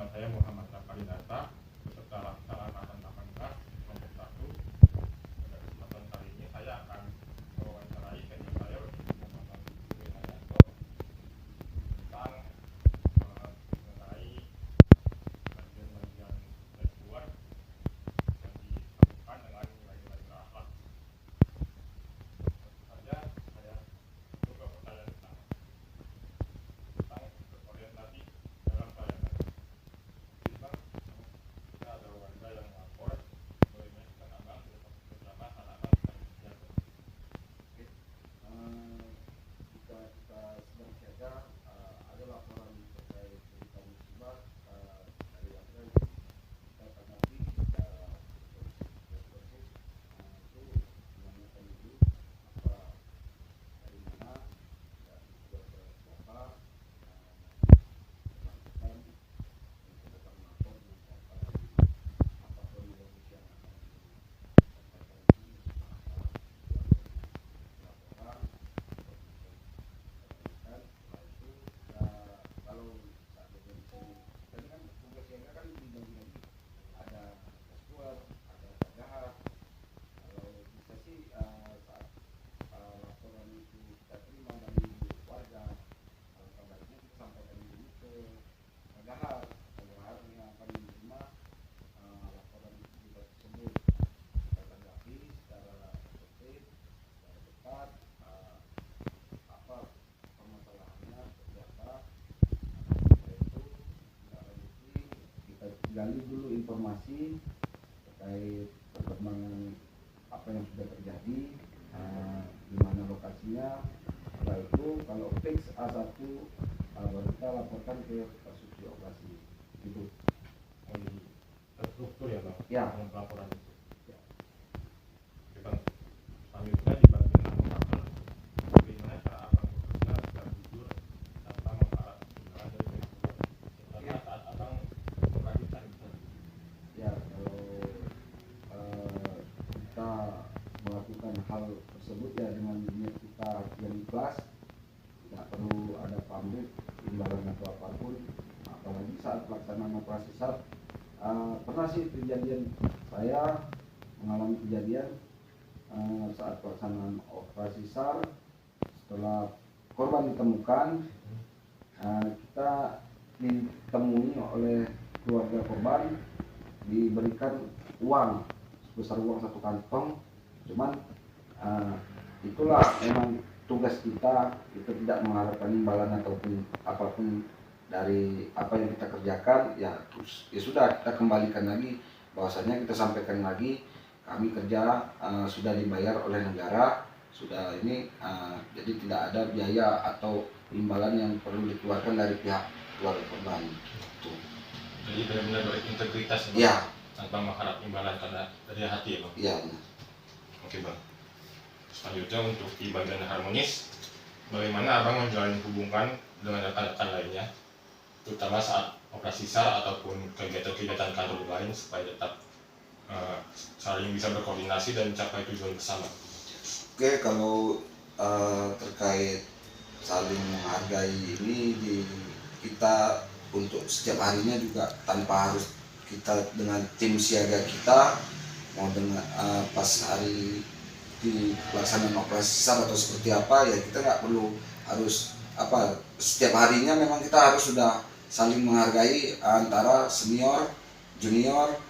Nama saya Muhammad Rafarinata, peserta laksana 18 kelompok 1. Pada kesempatan kali ini saya akan mewawancarai senior saya Muhammad Wihayanto tentang mengenai bagian-bagian seksual yang disambungkan dengan nilai-nilai berakhlak. Tentu saja saya juga percaya tentang berorientasi dalam pelayanan. Kita ada warga yang melapor bahwa ikan abang beberapa tanah abang sedang dijaga. Jika kita sedang siaga, ada laporan terkait berita musibah dari warga yang kita tanggapi secara responsif. Itu menanyakan dulu apa dari mana dan juga ke siapa bersangkutan untuk datang melapor menyampaikan apa kronologis yang akan disampaikan ini masalah laporan. Setelah itu kalau saat kejadian tadi kan tugas siaga kan dibagi lagi, ada rescuer, ada penjahat. Kalau bisa sih saat laporan itu kita terima dari warga, kalau kabarnya kita sampaikan dulu ke penjahat yang akan menerima laporan kita tersebut. Kita tanggapi secara tertib, secara cepat, apa permasalahannya seperti apa. Setelah itu kita lanjuti, kita gali dulu informasi terkait perkembangan apa yang sudah terjadi, di mana lokasinya. Setelah itu kalau fix A1 baru kita laporkan ke Kasubsi Operasi. Itu Terstruktur ya Bang, ya. dalam pelaporan itu. Ya. Oke Bang, selanjutnya di bagian laporan, bagaimana cara abang bekerja secara jujur tanpa mengharap imbalan dari pihak luar, terutama saat abang memperhatikan gitu. Ya, kalau kita melakukan hal tersebut ya dengan niat kita yang ikhlas, tidak perlu ada pamrih imbalan atau apapun. Apalagi saat pelaksanaan operasi SAR, pernah sih kejadian, saya mengalami kejadian saat pelaksanaan operasi SAR. Setelah korban ditemukan, kita ditemui oleh keluarga korban, diberikan uang sebesar uang 1 kantong. Cuman itulah memang tugas kita tidak mengharapkan imbalan ataupun apapun dari apa yang kita kerjakan. Ya sudah, kita kembalikan lagi, bahwasanya kita sampaikan lagi kami kerja sudah dibayar oleh negara, sudah ini, jadi tidak ada biaya atau imbalan yang perlu dikeluarkan dari pihak keluarga korban. Jadi benar-benar berintegritas ya, tanpa mengharap imbalan karena dari hati ya Bang. Iya. Oke Bang. Selanjutnya untuk di bagian harmonis, bagaimana abang menjalin hubungan dengan rekan-rekan lainnya, terutama saat operasi SAR ataupun kegiatan-kegiatan kantor lain supaya tetap saling bisa berkoordinasi dan mencapai tujuan bersama. Oke, kalau terkait saling menghargai ini kita untuk setiap harinya juga, tanpa harus kita dengan tim siaga kita mau dengan pas hari di pelaksanaan operasi SAR atau seperti apa, ya kita nggak perlu harus apa, setiap harinya memang kita harus sudah saling menghargai antara senior, junior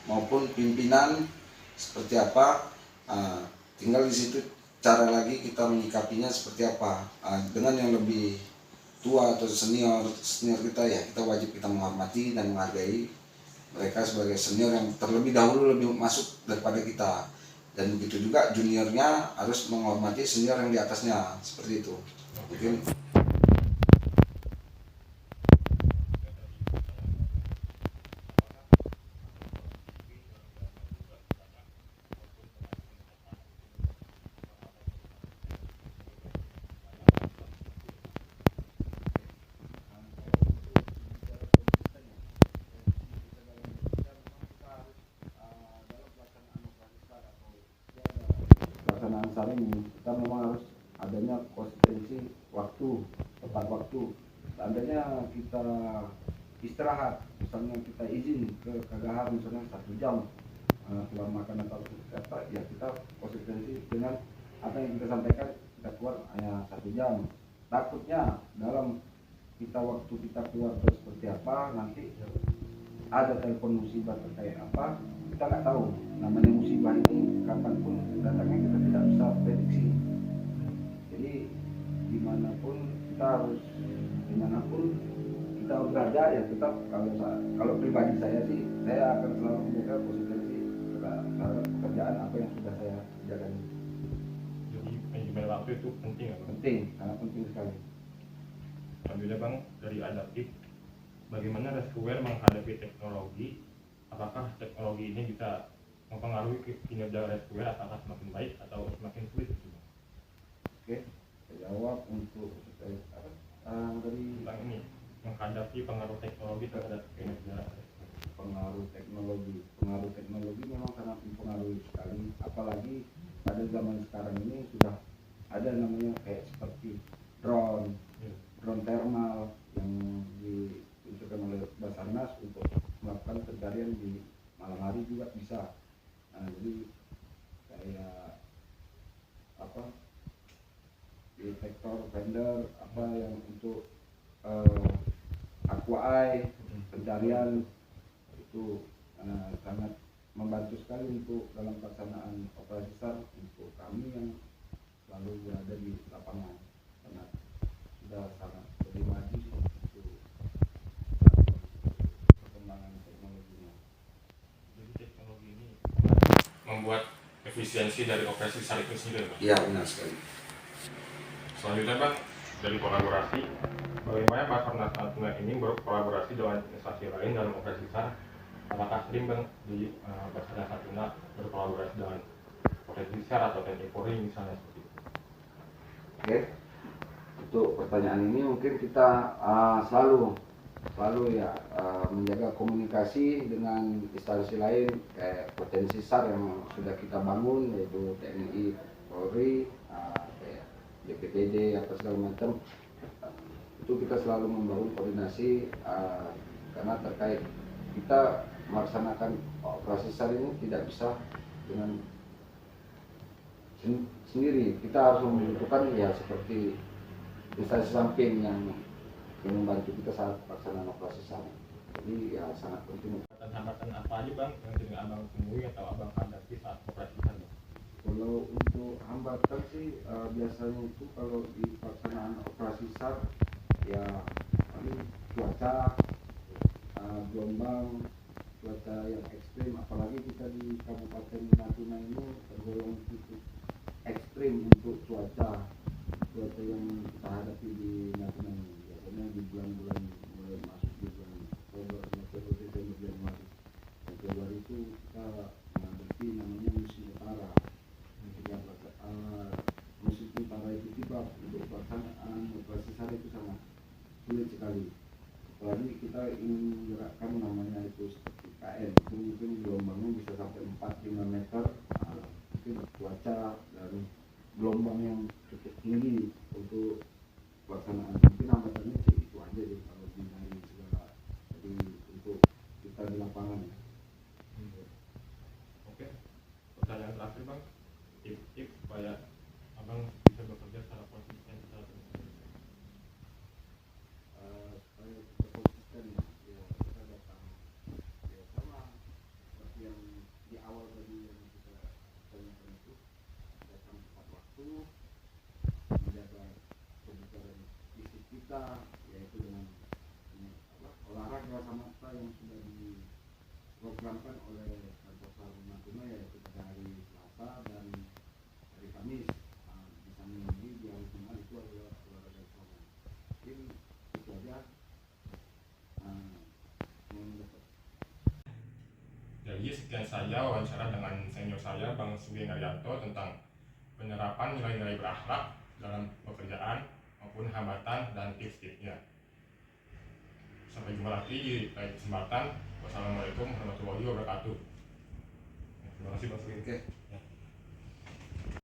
maupun pimpinan seperti apa. Tinggal di situ cara lagi kita menyikapinya seperti apa. Dengan yang lebih tua atau senior kita, ya kita wajib kita menghormati dan menghargai mereka sebagai senior yang terlebih dahulu lebih masuk daripada kita. Dan begitu juga juniornya harus menghormati senior yang di atasnya, seperti itu. Mungkin pelaksanaan SAR ini kita memang harus adanya konsistensi waktu, tepat waktu. Seandainya kita istirahat misalnya kita izin ke KGH misalnya 1 jam keluar makan atau apa, ya kita konsekuensi dengan apa yang kita sampaikan, kita keluar hanya 1 jam. Takutnya dalam waktu kita keluar terus seperti apa, nanti ada telepon musibah terkait apa, kita nggak tahu. Namanya musibah ini kapanpun datangnya kita tidak bisa prediksi. Jadi dimanapun kita berada, ya tetap kalau pribadi saya sih, saya akan selalu menjaga konsekuensi terhadap pekerjaan apa yang sudah saya jalani. Jadi manajemen waktu itu penting ya Bang? Penting, sangat penting sekali. Selanjutnya Bang, dari adaptif, bagaimana rescuer menghadapi teknologi? Apakah teknologi ini bisa mempengaruhi kinerja rescuer, apakah semakin baik atau semakin sulit? Oke, saya jawab untuk dari Tentang ini, menghadapi pengaruh teknologi terhadap kinerja rescuer. Pengaruh teknologi memang sangat mempengaruhi sekali, apalagi pada zaman sekarang ini sudah ada namanya kayak seperti drone thermal yang diluncurkan oleh Basarnas untuk melakukan pencarian di malam hari juga bisa. Jadi kayak detektor vendor yang untuk aqua eye pencarian itu sangat membantu sekali untuk dalam pelaksanaan operasi SAR untuk kami yang selalu berada di lapangan, karena sudah sangat lebih maju untuk perkembangan teknologinya. Jadi teknologi ini membuat efisiensi dari operasi SAR itu sendiri, Bang? Iya, benar sekali. Selanjutnya Bang, dari kolaborasi, bagaimana Basarnas Natuna ini berkolaborasi dengan instansi lain dalam operasi SAR? Apakah sering Bang di Basarnas Natuna berkolaborasi dengan operasi SAR atau TNI Polri misalnya seperti itu? Oke, untuk pertanyaan ini mungkin kita selalu menjaga komunikasi dengan instansi lain kayak potensi SAR yang sudah kita bangun, yaitu TNI Polri, kayak BPTD apa segala macam. Itu kita selalu membangun koordinasi karena terkait kita melaksanakan operasi SAR ini tidak bisa dengan sendiri, kita harus membutuhkan ya seperti instansi samping yang membantu kita saat pelaksanaan operasi SAR. Jadi ya sangat penting. Hambatan apa aja Bang yang sering Abang temui atau Abang hadapi saat operasi SAR, Bang? Kalau untuk hambatan sih biasanya itu kalau di pelaksanaan operasi SAR ya cuaca, gelombang, cuaca yang ekstrim, apalagi kita di Kabupaten Natuna ini tergolong cukup ekstrim untuk cuaca yang kita hadapi di Natuna ini. Biasanya di bulan-bulan mulai masuk di bulan Oktober, November, Desember, Januari. Februari itu kita menghadapi namanya musim utara. Musim utara itu tiba untuk pelaksanaan operasi SAR itu sangat sulit sekali. Apalagi kita ingin menggerakkan namanya itu seperti KN, itu mungkin gelombangnya bisa sampai 4-5 meter. Mungkin cuaca dan gelombang yang cukup tinggi untuk pelaksanaan. Mungkin hambatannya sih itu aja deh kalau dari segala. Jadi untuk kita di lapangan. Oke, pertanyaan terakhir Bang, tips supaya Abang bisa bekerja secara konsisten secara terus. Supaya kita konsisten ya kita datang ya sama seperti yang di awal tadi yang kita tanyakan itu, datang tepat waktu, menjaga kebugaran fisik kita, yaitu dengan olahraga samasta yang sudah diprogramkan oleh kantor SAR Natuna, yaitu pada hari Selasa dan hari Kamis. Di samping ini di hari Jumat itu adalah olahraga sama. Mungkin itu aja yang dapat. Jadi sekian saja wawancara dengan senior saya Bang Sugi Naryanto tentang penerapan nilai-nilai berakhlak dalam pekerjaan maupun hambatan dan tips-tipsnya. Sampai jumpa lagi di lain kesempatan. Wassalamualaikum warahmatullahi wabarakatuh. Terima kasih Bang Sugi. Oke.